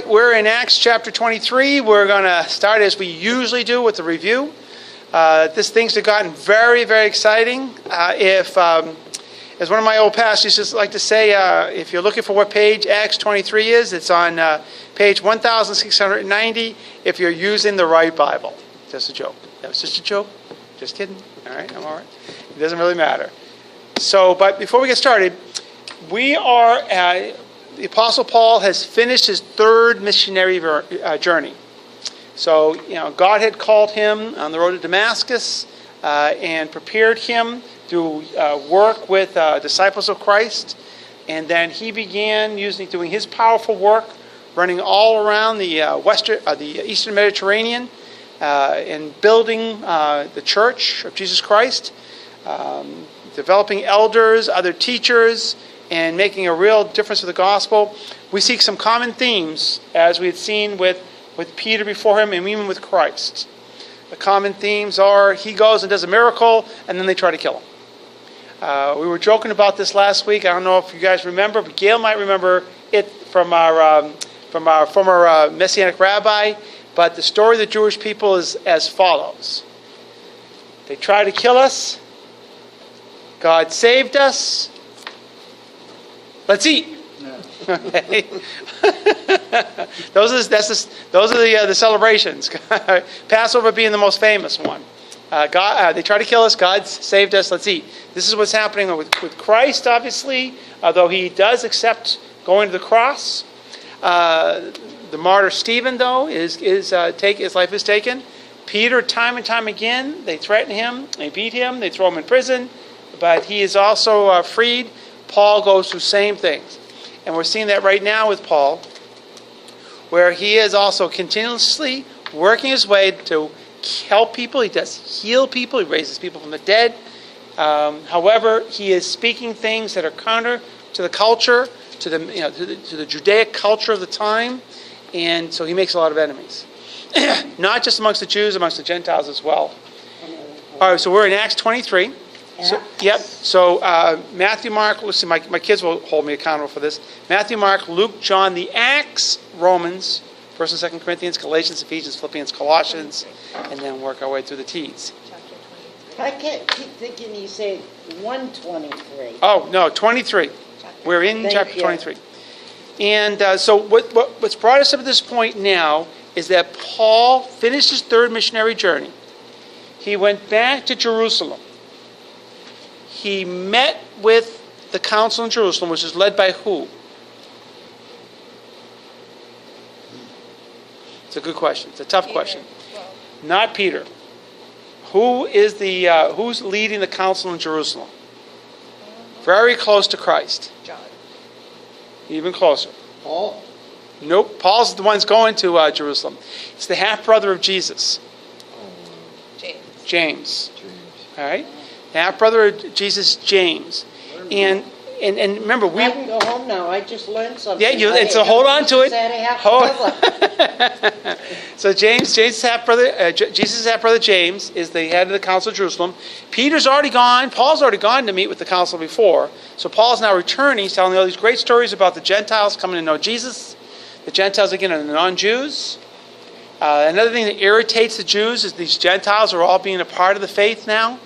We're in Acts chapter 23. We're going to start as we usually do with the review. This things have gotten very, very exciting. As one of my old pastors used to like to say, if you're looking for what page Acts 23 is, it's on page 1690 if you're using the right Bible. Just a joke. That was just a joke. Just kidding. All right, I'm all right. It doesn't really matter. But before we get started, we are... the Apostle Paul has finished his third missionary journey. So, God had called him on the road to Damascus and prepared him to work with disciples of Christ. And then he began doing his powerful work, running all around the Eastern Mediterranean and building the Church of Jesus Christ, developing elders, other teachers, and making a real difference with the gospel. We see some common themes, as we had seen with Peter before him, and even with Christ. The common themes are he goes and does a miracle, and then they try to kill him. We were joking about this last week. I don't know if you guys remember, but Gail might remember it from our former Messianic rabbi. But the story of the Jewish people is as follows. They tried to kill us. God saved us. Let's eat. Okay. Those are the celebrations. Passover being the most famous one. They tried to kill us. God saved us. Let's eat. This is what's happening with Christ, obviously, although he does accept going to the cross. The martyr Stephen, though, his life is taken. Peter, time and time again, they threaten him, they beat him, they throw him in prison, but he is also freed. Paul goes through the same things. And we're seeing that right now with Paul, where he is also continuously working his way to help people. He does heal people. He raises people from the dead. However, he is speaking things that are counter to the culture, to the Judaic culture of the time. And so he makes a lot of enemies. Not just amongst the Jews, amongst the Gentiles as well. All right, so we're in Acts 23. So, Matthew, Mark, let's see, my kids will hold me accountable for this. Matthew, Mark, Luke, John, the Acts, Romans, 1st and 2nd Corinthians, Galatians, Ephesians, Philippians, Colossians, and then work our way through the T's. I keep thinking you said 123. Oh, no, 23. We're in chapter 23. And so what's brought us up to this point now is that Paul finished his third missionary journey. He went back to Jerusalem. He met with the council in Jerusalem, which is led by who? It's a good question. It's a tough question. Not Peter. Who's leading the council in Jerusalem? Very close to Christ. John. Even closer. Paul? Nope. Paul's the one's going to Jerusalem. It's the half-brother of Jesus. James. All right? Half-brother of Jesus, James. And remember, I can go home now. I just learned something. Yeah, so hold on to it. Half-brother. So Jesus' half-brother James is the head of the council of Jerusalem. Peter's already gone. Paul's already gone to meet with the council before. So Paul's now returning. He's telling all these great stories about the Gentiles coming to know Jesus. The Gentiles, again, are the non-Jews. Another thing that irritates the Jews is these Gentiles are all being a part of the faith now.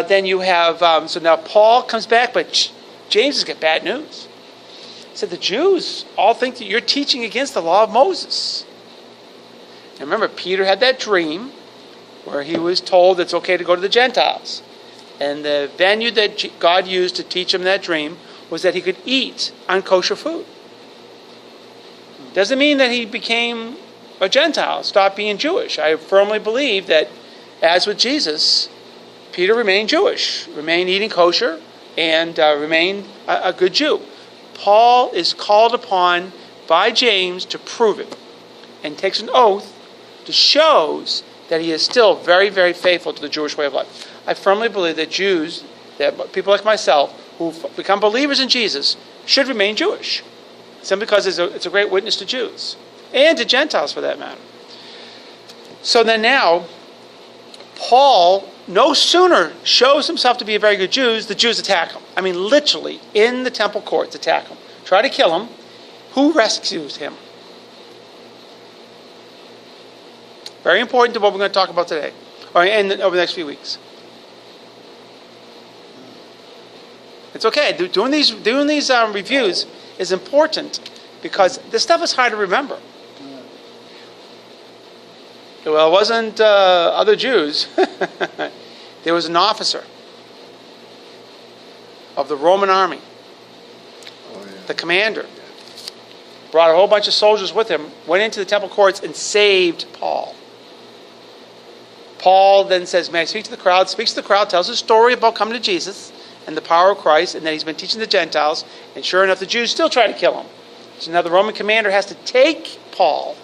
Then you have, so now Paul comes back, but James has got bad news. He said the Jews all think that you're teaching against the law of Moses. And remember, Peter had that dream where he was told it's okay to go to the Gentiles. And the venue that God used to teach him that dream was that he could eat unkosher food. Doesn't mean that he became a Gentile, stopped being Jewish. I firmly believe that, as with Jesus, Peter remained Jewish, remained eating kosher, and remained a good Jew. Paul is called upon by James to prove it, and takes an oath to shows that he is still very, very faithful to the Jewish way of life. I firmly believe that Jews, that people like myself, who become believers in Jesus, should remain Jewish, simply because it's a great witness to Jews, and to Gentiles for that matter. So then now, Paul no sooner shows himself to be a very good Jew, the Jews attack him. I mean, literally, in the temple courts, attack him. Try to kill him. Who rescues him? Very important to what we're going to talk about today, or over the next few weeks. It's okay. Doing these reviews is important because this stuff is hard to remember. Well, it wasn't other Jews. There was an officer of the Roman army, the commander, brought a whole bunch of soldiers with him, went into the temple courts and saved Paul. Paul then says, may I speak to the crowd? Speaks to the crowd, tells a story about coming to Jesus and the power of Christ, and that he's been teaching the Gentiles, and sure enough, the Jews still try to kill him. So now the Roman commander has to take Paul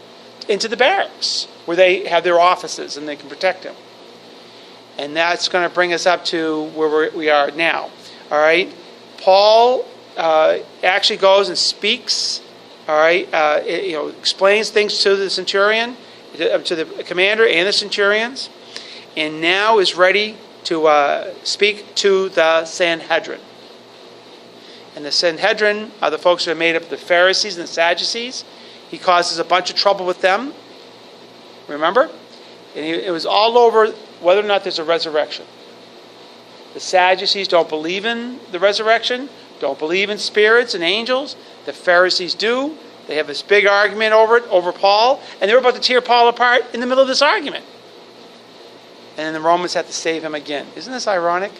into the barracks, where they have their offices, and they can protect him. And that's going to bring us up to where we are now. All right? Paul actually goes and speaks, all right, explains things to the centurion, to the commander and the centurions, and now is ready to speak to the Sanhedrin. And the Sanhedrin are the folks that are made up of the Pharisees and the Sadducees. He causes a bunch of trouble with them. Remember? And it was all over whether or not there's a resurrection. The Sadducees don't believe in the resurrection, don't believe in spirits and angels. The Pharisees do. They have this big argument over Paul, and they're about to tear Paul apart in the middle of this argument. And then the Romans have to save him again. Isn't this ironic?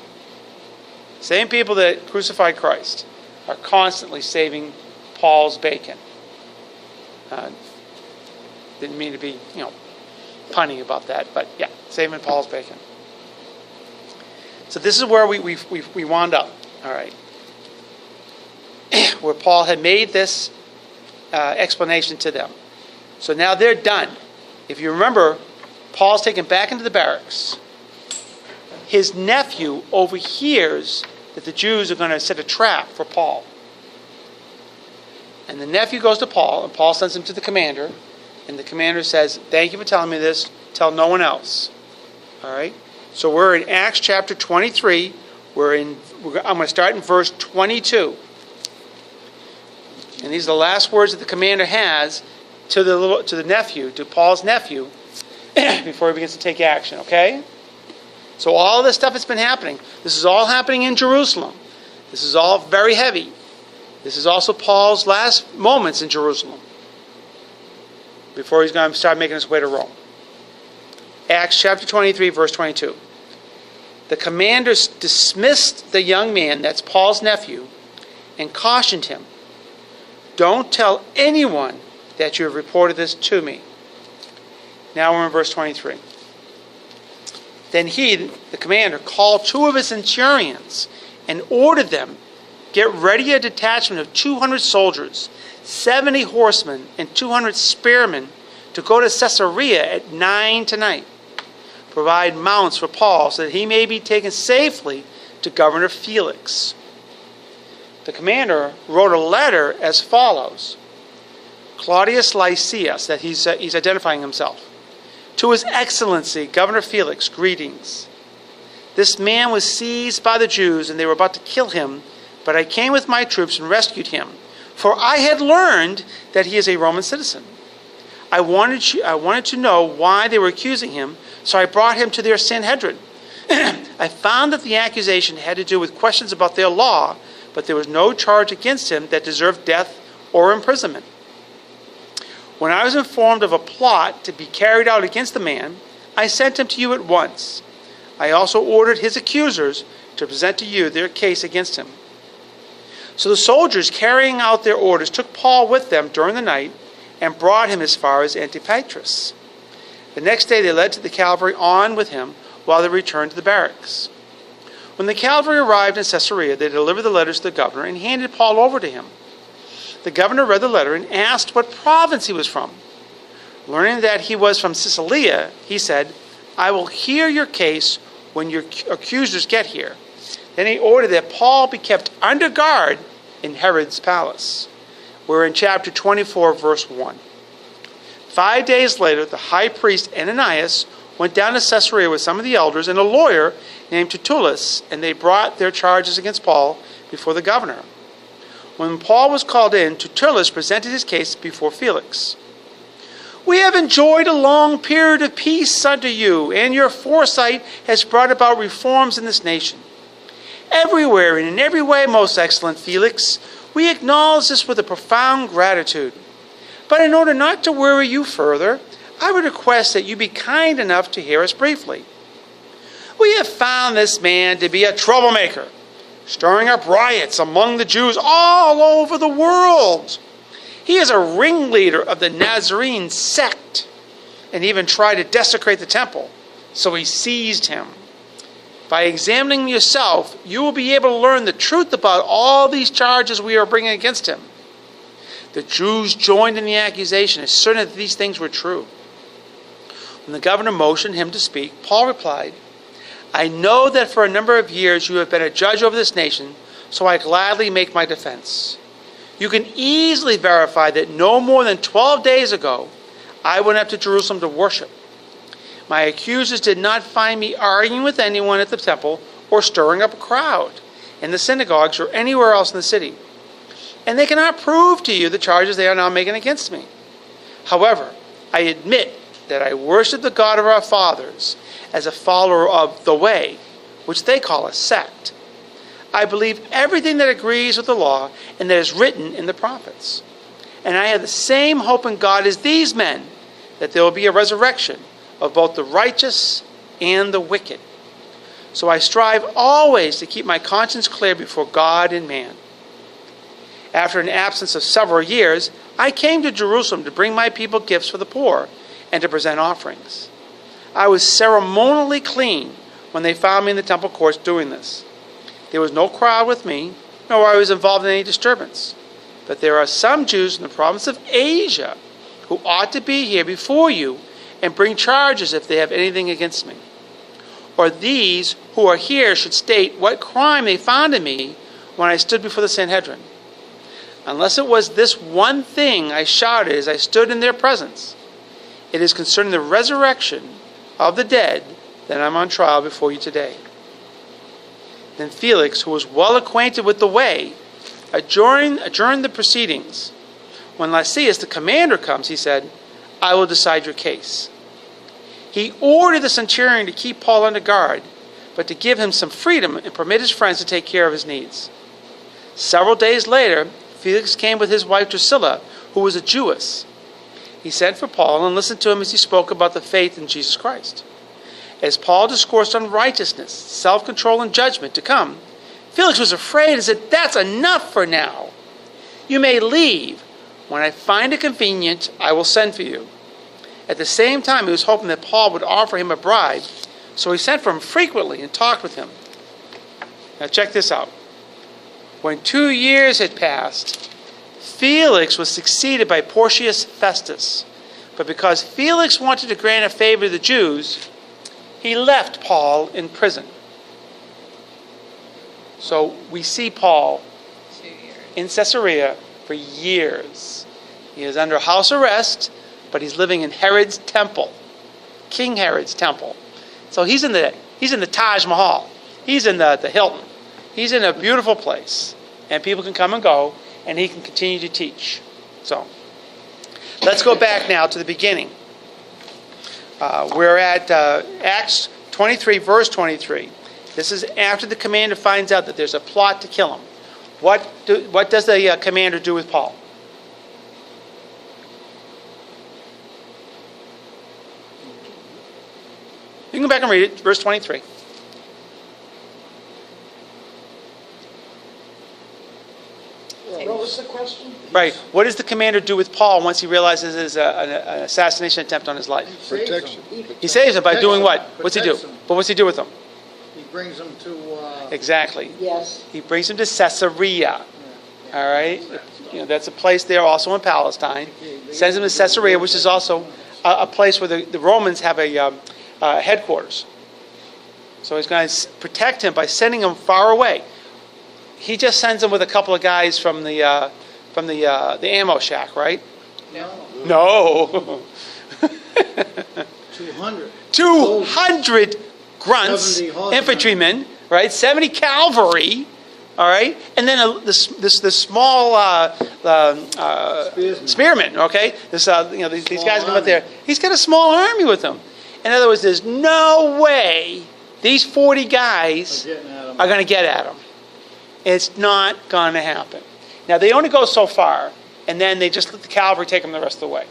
Same people that crucified Christ are constantly saving Paul's bacon. Didn't mean to be, punny about that, but yeah, saving Paul's bacon. So this is where we wound up, all right, where Paul had made this explanation to them. So now they're done. If you remember, Paul's taken back into the barracks. His nephew overhears that the Jews are going to set a trap for Paul. And the nephew goes to Paul, and Paul sends him to the commander, and the commander says, thank you for telling me this. Tell no one else. All right? So we're in Acts chapter 23. I'm going to start in verse 22. And these are the last words that the commander has to the nephew, to Paul's nephew, before he begins to take action, okay? So all this stuff that's been happening, this is all happening in Jerusalem. This is all very heavy. This is also Paul's last moments in Jerusalem before he's going to start making his way to Rome. Acts chapter 23, verse 22. The commander dismissed the young man, that's Paul's nephew, and cautioned him, don't tell anyone that you have reported this to me. Now we're in verse 23. Then he, the commander, called two of his centurions and ordered them, get ready a detachment of 200 soldiers, 70 horsemen, and 200 spearmen to go to Caesarea at 9 tonight. Provide mounts for Paul so that he may be taken safely to Governor Felix. The commander wrote a letter as follows. Claudius Lysias, that he's identifying himself. To His Excellency, Governor Felix, greetings. This man was seized by the Jews, and they were about to kill him, but I came with my troops and rescued him, for I had learned that he is a Roman citizen. I wanted to know why they were accusing him, so I brought him to their Sanhedrin. I found that the accusation had to do with questions about their law, but there was no charge against him that deserved death or imprisonment. When I was informed of a plot to be carried out against the man, I sent him to you at once. I also ordered his accusers to present to you their case against him. So the soldiers, carrying out their orders, took Paul with them during the night and brought him as far as Antipatris. The next day they led the cavalry on with him while they returned to the barracks. When the cavalry arrived in Caesarea, they delivered the letters to the governor and handed Paul over to him. The governor read the letter and asked what province he was from. Learning that he was from Cilicia, he said, I will hear your case when your accusers get here. Then he ordered that Paul be kept under guard in Herod's palace. We're in chapter 24, verse 1. 5 days later, the high priest Ananias went down to Caesarea with some of the elders and a lawyer named Tertullus, and they brought their charges against Paul before the governor. When Paul was called in, Tertullus presented his case before Felix. We have enjoyed a long period of peace unto you, and your foresight has brought about reforms in this nation. Everywhere and in every way, most excellent Felix, we acknowledge this with a profound gratitude. But in order not to worry you further, I would request that you be kind enough to hear us briefly. We have found this man to be a troublemaker, stirring up riots among the Jews all over the world. He is a ringleader of the Nazarene sect and even tried to desecrate the temple, so we seized him. By examining yourself, you will be able to learn the truth about all these charges we are bringing against him. The Jews joined in the accusation, asserting that these things were true. When the governor motioned him to speak, Paul replied, I know that for a number of years you have been a judge over this nation, so I gladly make my defense. You can easily verify that no more than 12 days ago, I went up to Jerusalem to worship. My accusers did not find me arguing with anyone at the temple or stirring up a crowd in the synagogues or anywhere else in the city. And they cannot prove to you the charges they are now making against me. However, I admit that I worship the God of our fathers as a follower of the way, which they call a sect. I believe everything that agrees with the law and that is written in the prophets. And I have the same hope in God as these men, that there will be a resurrection of both the righteous and the wicked. So I strive always to keep my conscience clear before God and man. After an absence of several years, I came to Jerusalem to bring my people gifts for the poor and to present offerings. I was ceremonially clean when they found me in the temple courts doing this. There was no crowd with me, nor I was involved in any disturbance. But there are some Jews in the province of Asia who ought to be here before you and bring charges if they have anything against me. Or these who are here should state what crime they found in me when I stood before the Sanhedrin. Unless it was this one thing I shouted as I stood in their presence, it is concerning the resurrection of the dead that I am on trial before you today. Then Felix, who was well acquainted with the way, adjourned the proceedings. When Lysias, the commander, comes, he said, I will decide your case. He ordered the centurion to keep Paul under guard, but to give him some freedom and permit his friends to take care of his needs. Several days later, Felix came with his wife Drusilla, who was a Jewess. He sent for Paul and listened to him as he spoke about the faith in Jesus Christ. As Paul discoursed on righteousness, self-control, and judgment to come, Felix was afraid and said, That's enough for now. You may leave. When I find it convenient, I will send for you. At the same time, he was hoping that Paul would offer him a bribe, so he sent for him frequently and talked with him. Now check this out. When 2 years had passed, Felix was succeeded by Porcius Festus. But because Felix wanted to grant a favor to the Jews, he left Paul in prison. So we see Paul in Caesarea for years. He is under house arrest, but he's living in Herod's temple, King Herod's temple. So he's in the Taj Mahal. He's in the Hilton. He's in a beautiful place, and people can come and go, and he can continue to teach. So let's go back now to the beginning. We're at Acts 23, verse 23. This is after the commander finds out that there's a plot to kill him. What does the commander do with Paul? You can go back and read it, verse 23. What was the question? Right. What does the commander do with Paul once he realizes there's an assassination attempt on his life? Protection. He saves him by doing what? What's he do? Protects him. But what's he do with him? He brings them to. Exactly. Yes. He brings him to Caesarea. All right. That's a place there also in Palestine. Sends him to Caesarea, which is also a place where the Romans have a headquarters. So he's going to protect him by sending him far away. He just sends him with a couple of guys from the ammo shack, right? No. 200. 200 grunts, 70 horsemen. infantrymen, right? 70 cavalry, All right, and then this small spearman. Okay, these guys come up there. He's got a small army with him. In other words, there's no way these 40 guys are going to get at him. It's not going to happen. Now they only go so far, and then they just let the cavalry take them the rest of the way.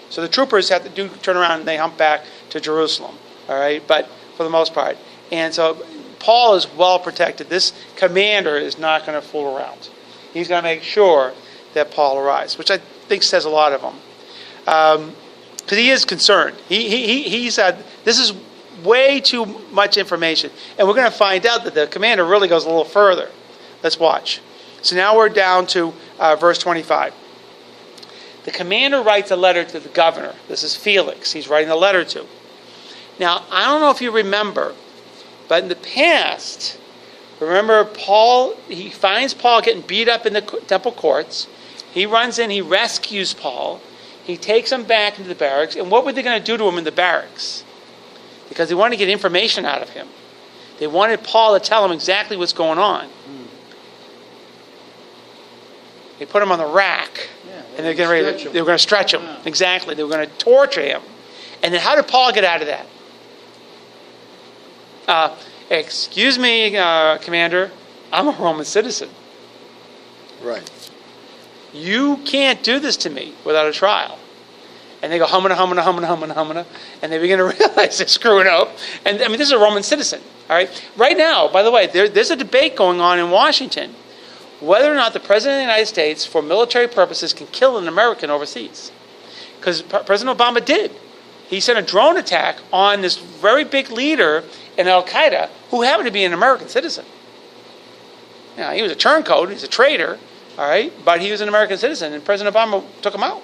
So the troopers have to turn around and they hump back to Jerusalem. All right, but for the most part, and so Paul is well protected. This commander is not going to fool around. He's going to make sure that Paul arrives, which I think says a lot of him, because he is concerned. He said this is way too much information, and we're going to find out that the commander really goes a little further. Let's watch. So now we're down to verse 25. The commander writes a letter to the governor. This is Felix. He's writing a letter to. Now, I don't know if you remember, but in the past, remember Paul, he finds Paul getting beat up in the temple courts. He runs in, he rescues Paul. He takes him back into the barracks. And what were they going to do to him in the barracks? Because they wanted to get information out of him. They wanted Paul to tell him exactly what's going on. They put him on the rack. And they were going to stretch him. Yeah. Exactly. They were going to torture him. And then how did Paul get out of that? Excuse me, Commander, I'm a Roman citizen. Right. You can't do this to me without a trial. And they go, humana, humana, humana, humana, humana. And they begin to realize they're screwing up. And, I mean, this is a Roman citizen. All right. Right now, by the way, there's a debate going on in Washington whether or not the President of the United States, for military purposes, can kill an American overseas. Because President Obama did. He sent a drone attack on this very big leader in Al-Qaeda who happened to be an American citizen. Now, he was a turncoat, he's a traitor, all right, but he was an American citizen, and President Obama took him out.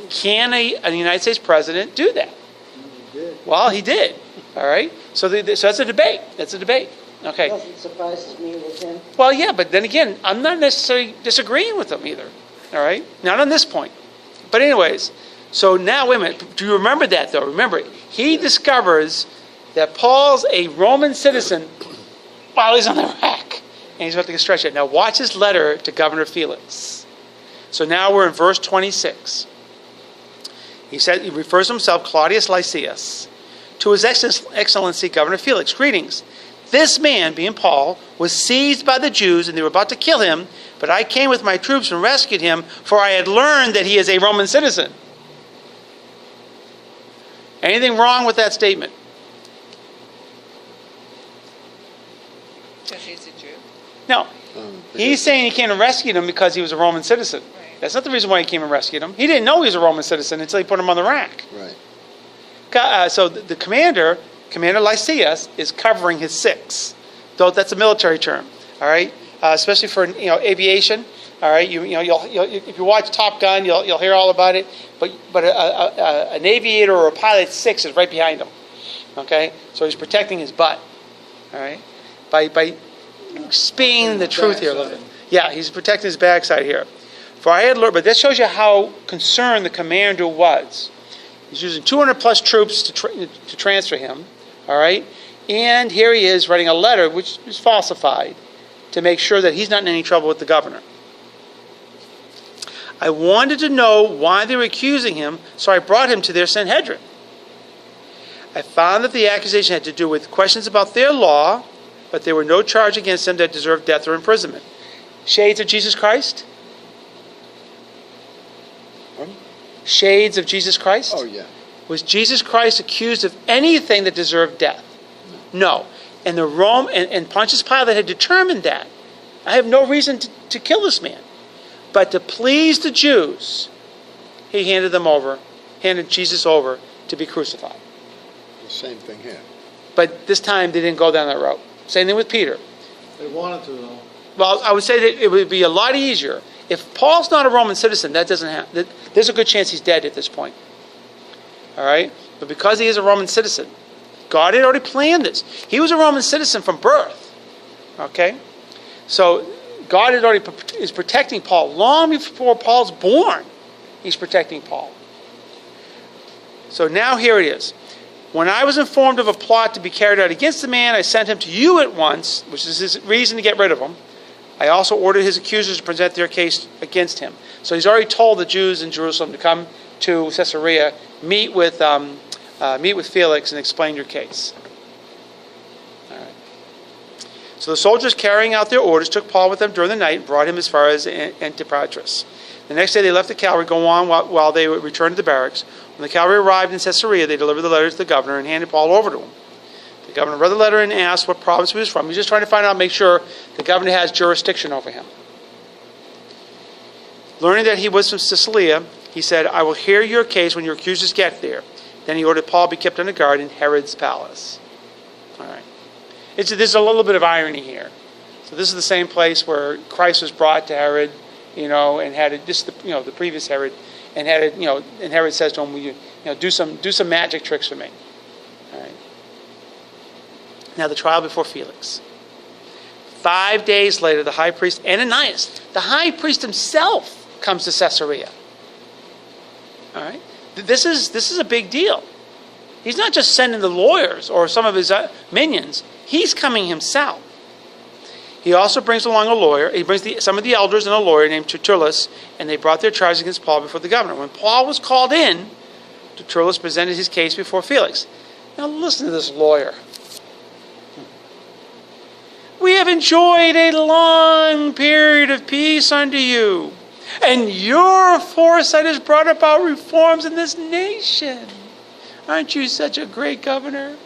Can a United States president do that? He did. Well, he did, all right? So that's a debate. That's a debate. Okay. Nothing surprises me with him. Well, yeah, but then again, I'm not necessarily disagreeing with him either, all right? Not on this point. But anyways, so now, wait a minute. Do you remember that, though? Remember, he discovers that Paul's a Roman citizen while he's on the rack. And he's about to get stretched out. Now, watch his letter to Governor Felix. So now we're in verse 26. He refers to himself, Claudius Lysias, to his excellency, Governor Felix. Greetings. This man, being Paul, was seized by the Jews, and they were about to kill him, but I came with my troops and rescued him, for I had learned that he is a Roman citizen. Anything wrong with that statement? Because he's a Jew. No. He's saying he came and rescued him because he was a Roman citizen. Right. That's not the reason why he came and rescued him. He didn't know he was a Roman citizen until he put him on the rack. Right. So the Commander Lysias, is covering his six. Though that's a military term, all right? Especially for aviation, all right? If you watch Top Gun, you'll hear all about it. But an aviator or a pilot's six is right behind him, okay? So he's protecting his butt, all right? By spinning the truth here a little bit. Yeah, he's protecting his backside here. For I had learned, but that shows you how concerned the commander was. He's using 200 plus troops to transfer him, all right? And here he is writing a letter, which is falsified, to make sure that he's not in any trouble with the governor. I wanted to know why they were accusing him, so I brought him to their Sanhedrin. I found that the accusation had to do with questions about their law, but there were no charge against him that deserved death or imprisonment. Shades of Jesus Christ? Shades of Jesus Christ? Oh, yeah. Was Jesus Christ accused of anything that deserved death? No. And and Pontius Pilate had determined that. I have no reason to kill this man. But to please the Jews, he handed Jesus over to be crucified. The same thing here. But this time they didn't go down that route. Same thing with Peter. They wanted to, though. Well, I would say that it would be a lot easier. If Paul's not a Roman citizen, that doesn't happen. There's a good chance he's dead at this point. All right? But because he is a Roman citizen, God had already planned this. He was a Roman citizen from birth. Okay? So God is protecting Paul. Long before Paul's born, he's protecting Paul. So now here it is. When I was informed of a plot to be carried out against the man, I sent him to you at once, which is his reason to get rid of him. I also ordered his accusers to present their case against him. So he's already told the Jews in Jerusalem to come to Caesarea, meet with Felix and explain your case. All right. So the soldiers, carrying out their orders, took Paul with them during the night and brought him as far as Antipatris. The next day they left the cavalry, go on while they returned to the barracks. When the cavalry arrived in Caesarea, they delivered the letters to the governor and handed Paul over to him. The governor read the letter and asked what province he was from. He's just trying to find out, make sure the governor has jurisdiction over him. Learning that he was from Cilicia, he said, I will hear your case when your accusers get there. Then he ordered Paul be kept under guard in Herod's palace. All right. There's a little bit of irony here. So this is the same place where Christ was brought to Herod, and had the previous Herod, and had it, and Herod says to him, "Will you, do some magic tricks for me?" All right. Now the trial before Felix. 5 days later, the high priest Ananias, the high priest himself, comes to Caesarea. All right. This is a big deal. He's not just sending the lawyers or some of his minions. He's coming himself. He also brings along a lawyer. He brings some of the elders and a lawyer named Tertullus, and they brought their charges against Paul before the governor. When Paul was called in, Tertullus presented his case before Felix. Now listen to this lawyer. We have enjoyed a long period of peace unto you, and your foresight has brought about reforms in this nation. Aren't you such a great governor?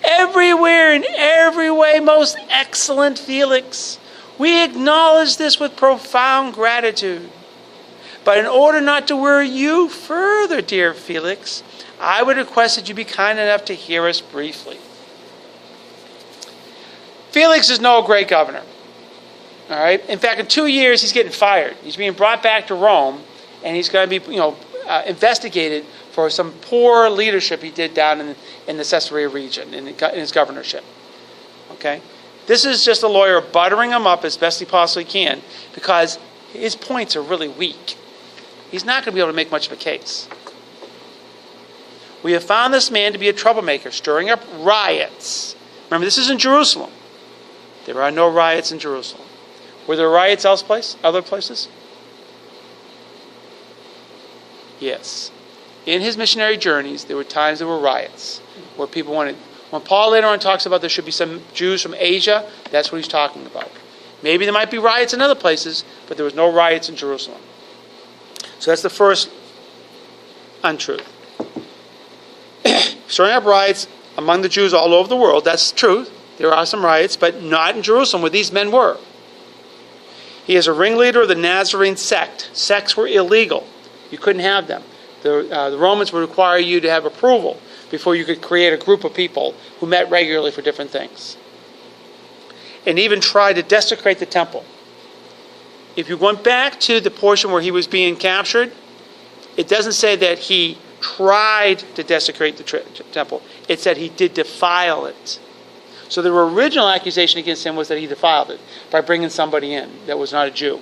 Everywhere, in every way, most excellent Felix. We acknowledge this with profound gratitude. But in order not to worry you further, dear Felix, I would request that you be kind enough to hear us briefly. Felix is no great governor. All right. In fact, in 2 years, he's getting fired. He's being brought back to Rome, and he's going to be, investigated for some poor leadership he did down in the Caesarea region, in his governorship. Okay? This is just a lawyer buttering him up as best he possibly can because his points are really weak. He's not going to be able to make much of a case. We have found this man to be a troublemaker, stirring up riots. Remember, this is in Jerusalem. There are no riots in Jerusalem. Were there riots other places? Yes. In his missionary journeys, there were times there were riots where people wanted. When Paul later on talks about there should be some Jews from Asia, that's what he's talking about. Maybe there might be riots in other places, but there was no riots in Jerusalem. So that's the first untruth. Stirring up riots among the Jews all over the world, that's true. There are some riots, but not in Jerusalem where these men were. He is a ringleader of the Nazarene sect. Sects were illegal. You couldn't have them. The Romans would require you to have approval before you could create a group of people who met regularly for different things. And even tried to desecrate the temple. If you went back to the portion where he was being captured, it doesn't say that he tried to desecrate the temple. It said he did defile it. So the original accusation against him was that he defiled it by bringing somebody in that was not a Jew.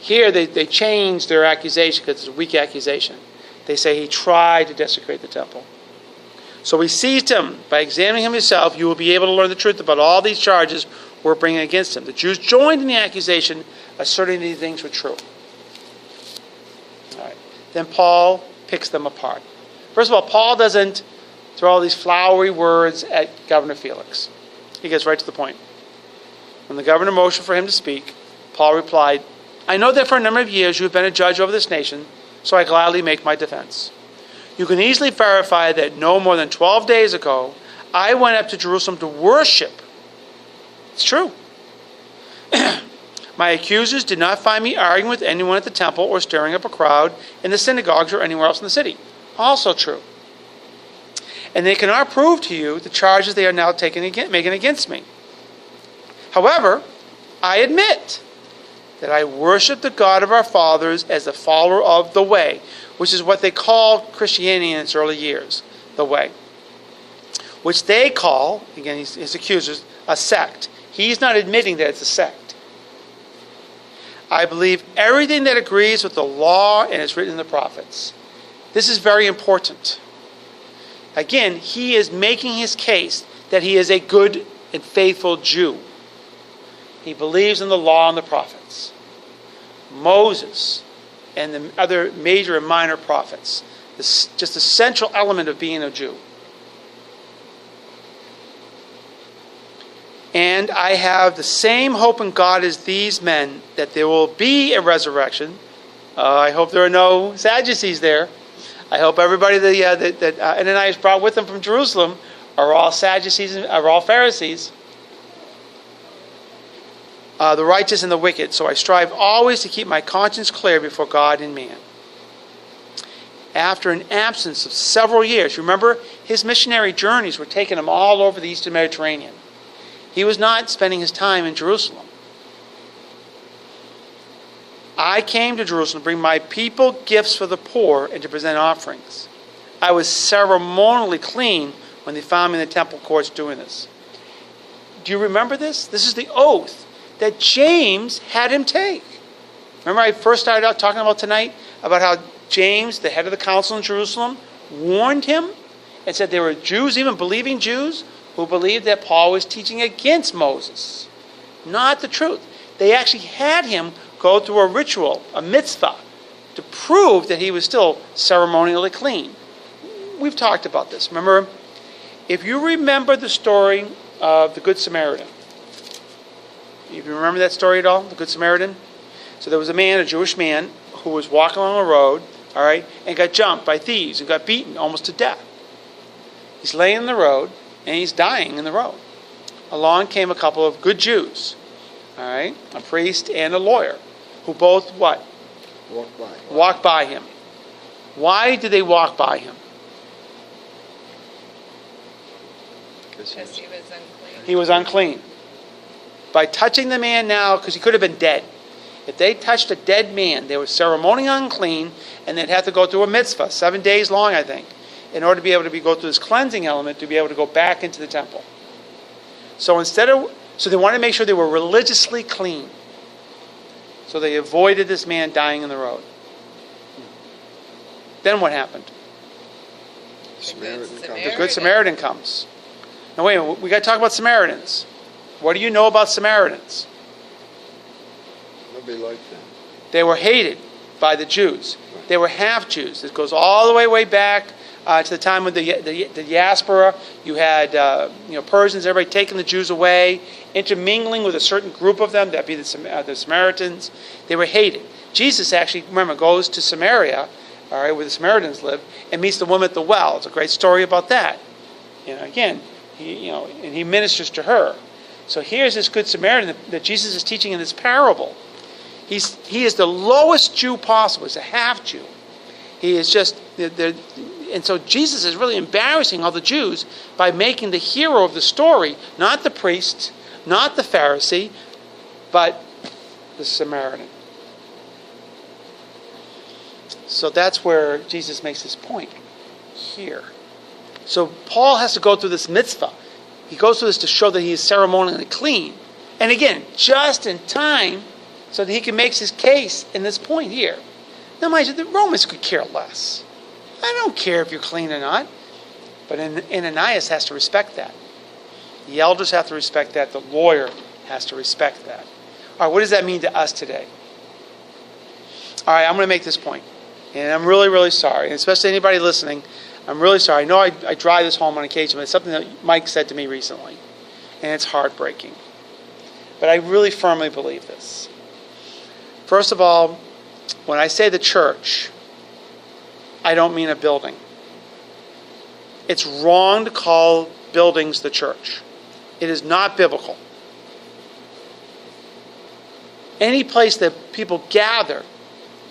Here they changed their accusation because it's a weak accusation. They say he tried to desecrate the temple. So we seized him. By examining him yourself, you will be able to learn the truth about all these charges we're bringing against him. The Jews joined in the accusation, asserting these things were true. All right. Then Paul picks them apart. First of all, Paul doesn't throw all these flowery words at Governor Felix. He gets right to the point. When the governor motioned for him to speak, Paul replied, I know that for a number of years you have been a judge over this nation, so I gladly make my defense. You can easily verify that no more than 12 days ago, I went up to Jerusalem to worship. It's true. My accusers did not find me arguing with anyone at the temple or stirring up a crowd in the synagogues or anywhere else in the city. Also true. And they cannot prove to you the charges they are now making against me. However, I admit that I worship the God of our fathers as a follower of the way, which is what they called Christianity in its early years, the way, which they call, again, his accusers, a sect. He's not admitting that it's a sect. I believe everything that agrees with the law and is written in the prophets. This is very important. Again, he is making his case that he is a good and faithful Jew. He believes in the law and the prophets. Moses and the other major and minor prophets. This is just a central element of being a Jew. And I have the same hope in God as these men, that there will be a resurrection. I hope there are no Sadducees there. I hope everybody that Ananias brought with him from Jerusalem are all Sadducees, are all Pharisees. The righteous and the wicked. So I strive always to keep my conscience clear before God and man. After an absence of several years, remember his missionary journeys were taking him all over the Eastern Mediterranean. He was not spending his time in Jerusalem. I came to Jerusalem to bring my people gifts for the poor and to present offerings. I was ceremonially clean when they found me in the temple courts doing this. Do you remember this? This is the oath that James had him take. Remember I first started out talking about tonight about how James, the head of the council in Jerusalem, warned him and said there were Jews, even believing Jews, who believed that Paul was teaching against Moses, not the truth. They actually had him go through a ritual, a mitzvah, to prove that he was still ceremonially clean. We've talked about this. Remember, if you remember the story of the Good Samaritan, if you remember that story at all, the Good Samaritan? So there was a man, a Jewish man, who was walking along a road, all right, and got jumped by thieves and got beaten almost to death. He's laying in the road, and he's dying in the road. Along came a couple of good Jews, all right, a priest and a lawyer, who both what? Walked by him. Why did they walk by him? Because he was unclean. He was unclean. By touching the man now, because he could have been dead. If they touched a dead man, they were ceremonially unclean, and they'd have to go through a mitzvah, 7 days long, I think, in order to be able to go through this cleansing element to be able to go back into the temple. So they wanted to make sure they were religiously clean. So they avoided this man dying in the road. Then what happened? The Good Samaritan comes. Now wait a minute, we got to talk about Samaritans. What do you know about Samaritans? Nobody liked them. They were hated by the Jews. They were half-Jews. This goes all the way back to the time of the diaspora. You had Persians, everybody taking the Jews away, intermingling with a certain group of them, that'd be the Samaritans. They were hated. Jesus actually, remember, goes to Samaria, all right, where the Samaritans live, and meets the woman at the well. It's a great story about that. Again, he ministers to her. So here's this Good Samaritan that Jesus is teaching in this parable. He is the lowest Jew possible. He's a half-Jew. He is just, and so Jesus is really embarrassing all the Jews by making the hero of the story, not the priest, not the Pharisee, but the Samaritan. So that's where Jesus makes his point here. So Paul has to go through this mitzvah. He goes through this to show that he is ceremonially clean. And again, just in time so that he can make his case in this point here. Now, mind you, the Romans could care less. I don't care if you're clean or not. But Ananias has to respect that. The elders have to respect that. The lawyer has to respect that. All right, what does that mean to us today? All right, I'm going to make this point. And I'm really, really sorry. And especially anybody listening, I'm really sorry. I know I drive this home on occasion, but it's something that Mike said to me recently. And it's heartbreaking. But I really firmly believe this. First of all, when I say the church, I don't mean a building. It's wrong to call buildings the church. It is not biblical. Any place that people gather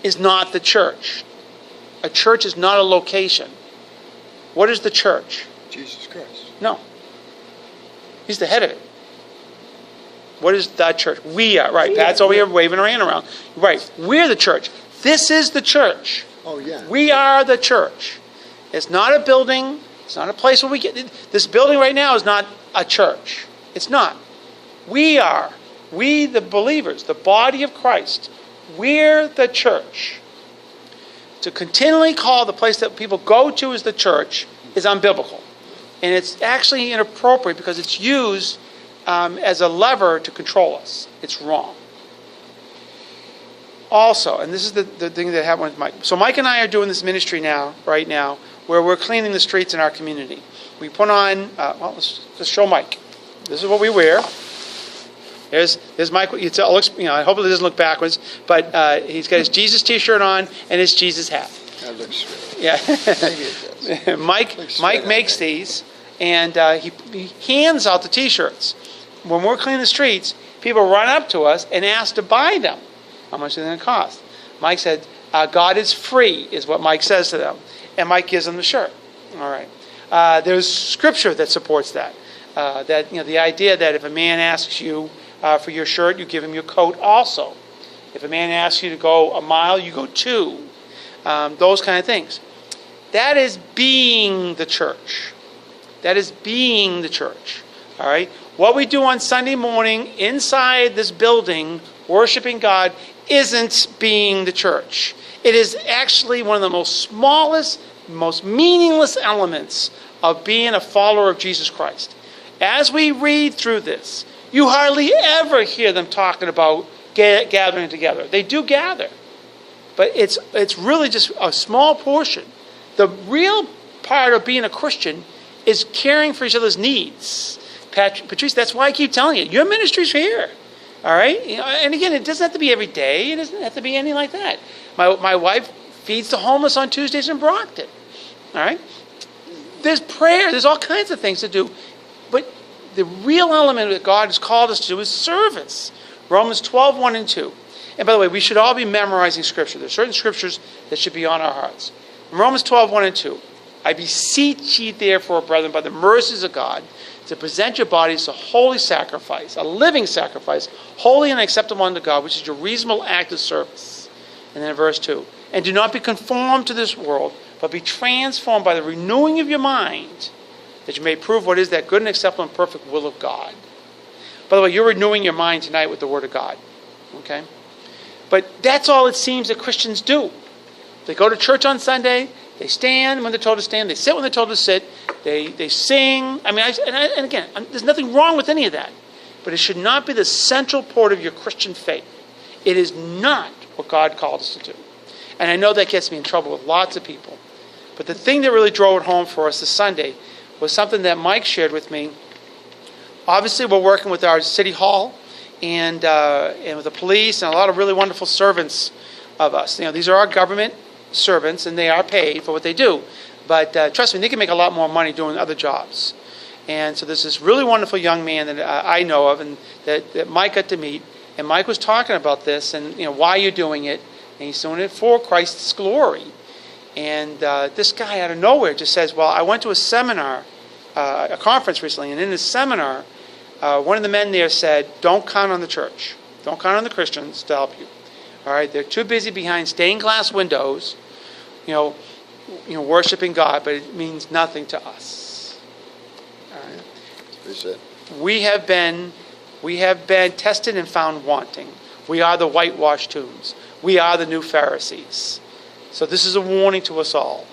is not the church. A church is not a location. What is the church? Jesus Christ. No. He's the head of it. What is that church? We are, right. That's over here waving our hand around. Right. We're the church. This is the church. Oh, yeah. We are the church. It's not a building. It's not a place where we get... This building right now is not a church. It's not. We are. We, the believers, the body of Christ. We're the church. to continually call the place that people go to as the church is unbiblical. And it's actually inappropriate because it's used as a lever to control us. It's wrong. Also, and this is the thing that happened with Mike. So Mike and I are doing this ministry right now, where we're cleaning the streets in our community. We put on, let's show Mike. This is what we wear. There's Mike. I hope it doesn't look backwards, but he's got his Jesus T-shirt on and his Jesus hat. That looks straight. Yeah. Maybe it does. Mike makes these, and he hands out the T-shirts. When we're cleaning the streets, people run up to us and ask to buy them. How much are they going to cost? Mike said, God is free, is what Mike says to them. And Mike gives them the shirt. All right. There's scripture that supports that. The idea that if a man asks you for your shirt, you give him your coat also. If a man asks you to go a mile, you go 2. Those kind of things. That is being the church. That is being the church. All right? What we do on Sunday morning inside this building, worshiping God, isn't being the church. It is actually one of the most smallest, most meaningless elements of being a follower of Jesus Christ. As we read through this, you hardly ever hear them talking about gathering together. They do gather, but it's really just a small portion. The real part of being a Christian is caring for each other's needs. Patrice, that's why I keep telling you, your ministry's here. All right? And again, it doesn't have to be every day. It doesn't have to be anything like that. My wife feeds the homeless on Tuesdays in Brockton. All right? There's prayer. There's all kinds of things to do. But the real element that God has called us to do is service. Romans 12, 1 and 2. And by the way, we should all be memorizing Scripture. There's certain Scriptures that should be on our hearts. In Romans 12, 1 and 2. I beseech ye therefore, brethren, by the mercies of God, to present your bodies a holy sacrifice, a living sacrifice, holy and acceptable unto God, which is your reasonable act of service. And then in verse 2, and do not be conformed to this world, but be transformed by the renewing of your mind, that you may prove what is that good and acceptable and perfect will of God. By the way, you're renewing your mind tonight with the Word of God. Okay? But that's all it seems that Christians do. They go to church on Sunday, they stand when they're told to stand, they sit when they're told to sit, they sing. I mean, and again, there's nothing wrong with any of that. But it should not be the central part of your Christian faith. It is not what God called us to do. And I know that gets me in trouble with lots of people. But the thing that really drove it home for us this Sunday was something that Mike shared with me. Obviously, we're working with our city hall and with the police and a lot of really wonderful servants of us. These are our government servants, and they are paid for what they do. But trust me, they can make a lot more money doing other jobs. And so there's this really wonderful young man that I know of and that Mike got to meet. And Mike was talking about this and why you're doing it. And he's doing it for Christ's glory. And this guy out of nowhere just says, well, I went to a seminar, a conference recently, and in this seminar, one of the men there said, don't count on the church. Don't count on the Christians to help you. All right, they're too busy behind stained glass windows, worshiping God, but it means nothing to us. All right. Is it? We have been tested and found wanting. We are the whitewashed tombs. We are the new Pharisees. So this is a warning to us all.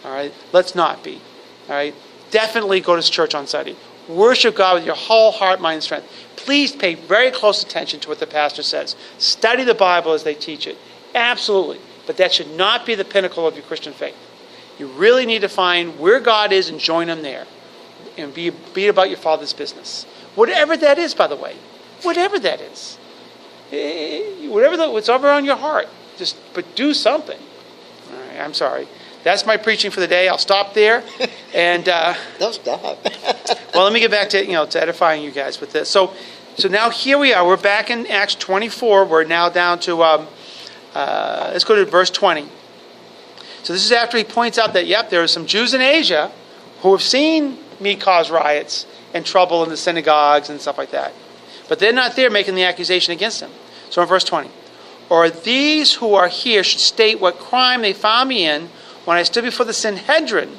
All right, let's not be. All right, definitely go to church on Sunday. Worship God with your whole heart, mind, and strength. Please pay very close attention to what the pastor says. Study the Bible as they teach it. Absolutely. But that should not be the pinnacle of your Christian faith. You really need to find where God is and join Him there. And be about your Father's business. Whatever that is, by the way. Whatever that is. What's over on your heart. But do something. All right, I'm sorry. That's my preaching for the day. I'll stop there. And Don't stop. well, let me get back to to edifying you guys with this. So now here we are. We're back in Acts 24. We're now down to let's go to verse 20. So this is after he points out that there are some Jews in Asia who have seen me cause riots and trouble in the synagogues and stuff like that, but they're not there making the accusation against him. So in verse 20, or these who are here should state what crime they found me in when I stood before the Sanhedrin,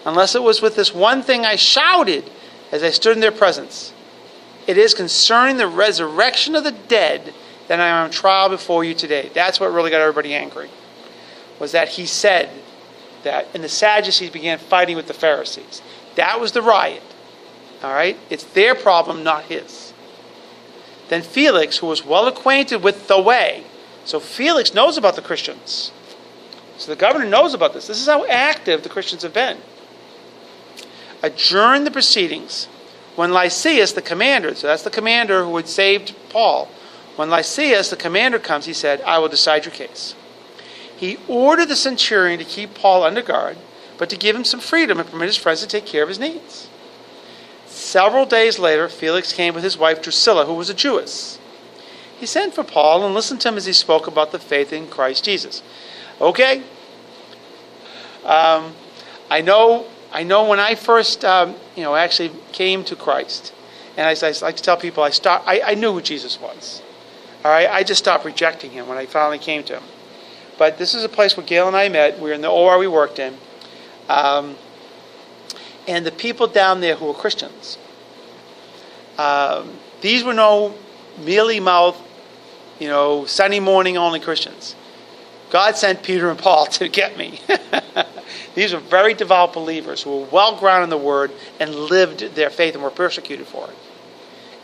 unless it was with this one thing I shouted as I stood in their presence. It is concerning the resurrection of the dead that I am on trial before you today. That's what really got everybody angry. was that he said that, and the Sadducees began fighting with the Pharisees. That was the riot. All right? It's their problem, not his. Then Felix, who was well acquainted with the way, so Felix knows about the Christians. So the governor knows about this. This is how active the Christians have been. Adjourned the proceedings. When Lysias, the commander, so that's the commander who had saved Paul, when Lysias, the commander, comes, he said, I will decide your case. He ordered the centurion to keep Paul under guard, but to give him some freedom and permit his friends to take care of his needs. Several days later, Felix came with his wife Drusilla, who was a Jewess. He sent for Paul and listened to him as he spoke about the faith in Christ Jesus. Okay? I know when I first, actually came to Christ, and I like to tell people, I knew who Jesus was. All right? I just stopped rejecting him when I finally came to him. But this is a place where Gail and I met. We were in the OR we worked in. And the people down there who were Christians, these were no mealy-mouthed, Sunday morning only Christians. God sent Peter and Paul to get me. These were very devout believers who were well-grounded in the Word and lived their faith and were persecuted for it.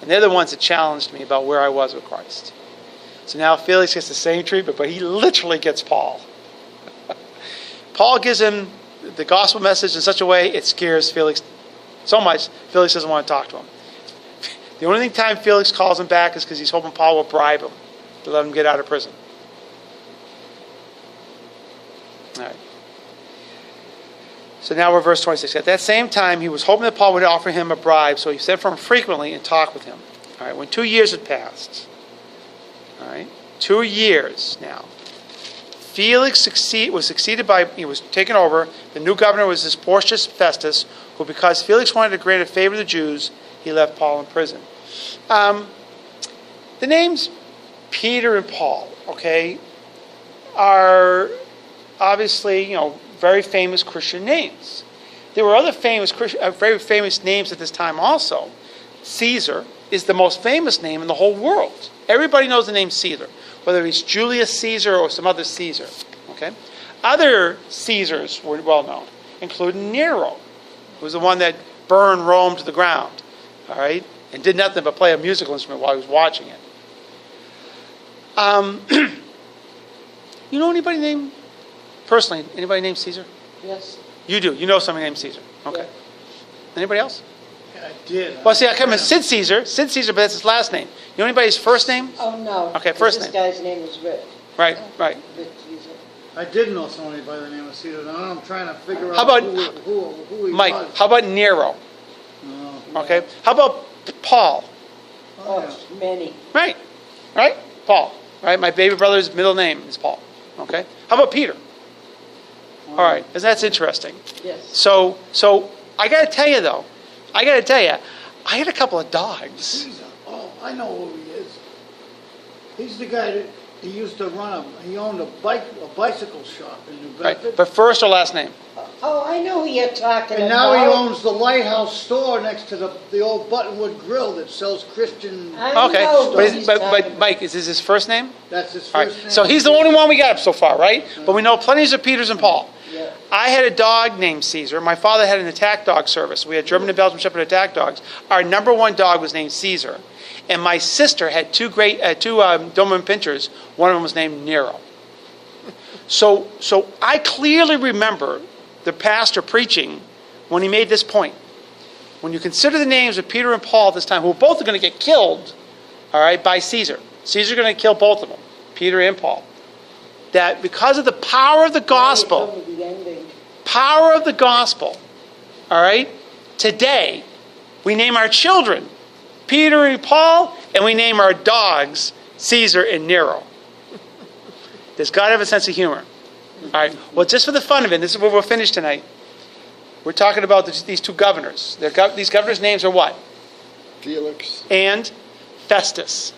And they're the ones that challenged me about where I was with Christ. So now Felix gets the same treatment, but he literally gets Paul. Paul gives him the gospel message in such a way it scares Felix so much, Felix doesn't want to talk to him. The only time Felix calls him back is because he's hoping Paul will bribe him to let him get out of prison. All right. So now we're verse 26. At that same time, he was hoping that Paul would offer him a bribe, so he sent for him frequently and talked with him. All right. When 2 years had passed, all right, 2 years now, Felix was taken over. The new governor was this Porcius Festus, who, because Felix wanted to grant a favor to the Jews, he left Paul in prison. The names Peter and Paul, okay, are obviously, very famous Christian names. There were other very famous names at this time also. Caesar is the most famous name in the whole world. Everybody knows the name Caesar, whether it's Julius Caesar or some other Caesar. Okay, other Caesars were well known, including Nero, who was the one that burned Rome to the ground. All right, and did nothing but play a musical instrument while he was watching it. You know anybody named Caesar? Yes. You do. You know somebody named Caesar. Okay. Yeah. Anybody else? Yeah, I did. Well, see, I come in Sid Caesar, but that's his last name. You know anybody's first name? Oh, no. Okay, first This name. guy's name is Rick. Right. Rick Caesar. I did know somebody by the name of Caesar. Now I'm trying to figure How out about- who he Mike, was. how about Nero? No. Okay. How about Paul? Oh, yeah. many. Right. Paul. Right. My baby brother's middle name is Paul. Okay. How about Peter? All right. That's interesting. Yes. So I got to tell you though, I had a couple of dogs. Caesar. Oh, I know who he is. He's the guy that he used to he owned a bicycle shop in New Right. Bedford. But first or last name? Oh, I know who you're talking And about. now he owns the Lighthouse store next to the old Buttonwood Grill that sells Christian. I Okay. know who he's talking But about. Mike, is this his first name? That's his All right. first name. So he's the only one we got up so far, right? But we know plenty of Peters and Paul. Yeah. I had a dog named Caesar. My father had an attack dog service. We had German and Belgian Shepherd attack dogs. Our number one dog was named Caesar. And my sister had two Doberman Pinschers. One of them was named Nero. So I clearly remember the pastor preaching when he made this point. When you consider the names of Peter and Paul at this time, who both are going to get killed, all right, by Caesar. Caesar's going to kill both of them, Peter and Paul. That because of the power of the gospel, Now you told me the ending. power of the gospel, all right, today we name our children Peter and Paul, and we name our dogs Caesar and Nero. Does God have a sense of humor? All right. Well, just for the fun of it, this is where we'll finish tonight. We're talking about these two governors. These governors' names are what? Felix. And Festus.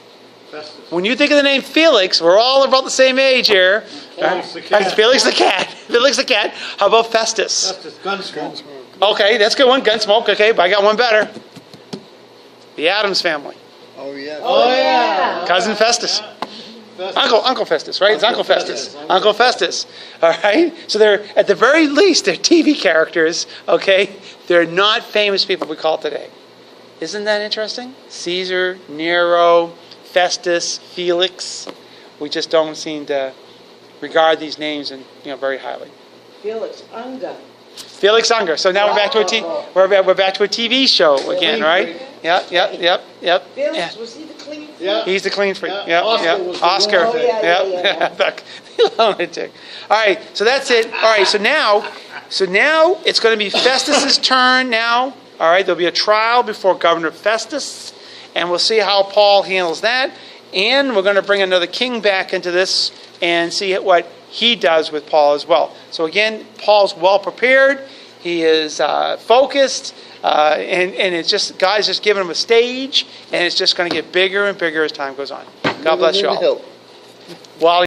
Festus. When you think of the name Felix, we're all about the same age here. Felix the cat. Felix the cat. Felix the cat. How about Festus? Festus Gunsmoke. Okay, that's a good one. Gunsmoke. Okay, but I got one better. The Addams family. Oh, yeah. Oh, yeah. Cousin Festus. Uncle Festus, right? It's Uncle Uncle Festus. Festus. Uncle Festus. All right? So they're, at the very least, they're TV characters, okay? They're not famous people we call today. Isn't that interesting? Caesar, Nero, Festus, Felix. We just don't seem to regard these names very highly. Felix Unger. Felix Unger. So now we're back to we're back to a TV show again, Clean right? freak. Yep. Yeah. Felix, was he the clean freak? Yeah. He's the clean freak. Yeah. Yep. Oscar Yep. was the Oscar. lunatic. Oh, yeah. The lunatic. All right. So that's it. All right. So now it's going to be Festus's turn now. All right. There'll be a trial before Governor Festus, and we'll see how Paul handles that. And we're going to bring another king back into this and see what he does with Paul as well. So again, Paul's well prepared. He is focused, and it's just God's just giving him a stage, and it's just going to get bigger and bigger as time goes on. God bless you all. Hill. Wally.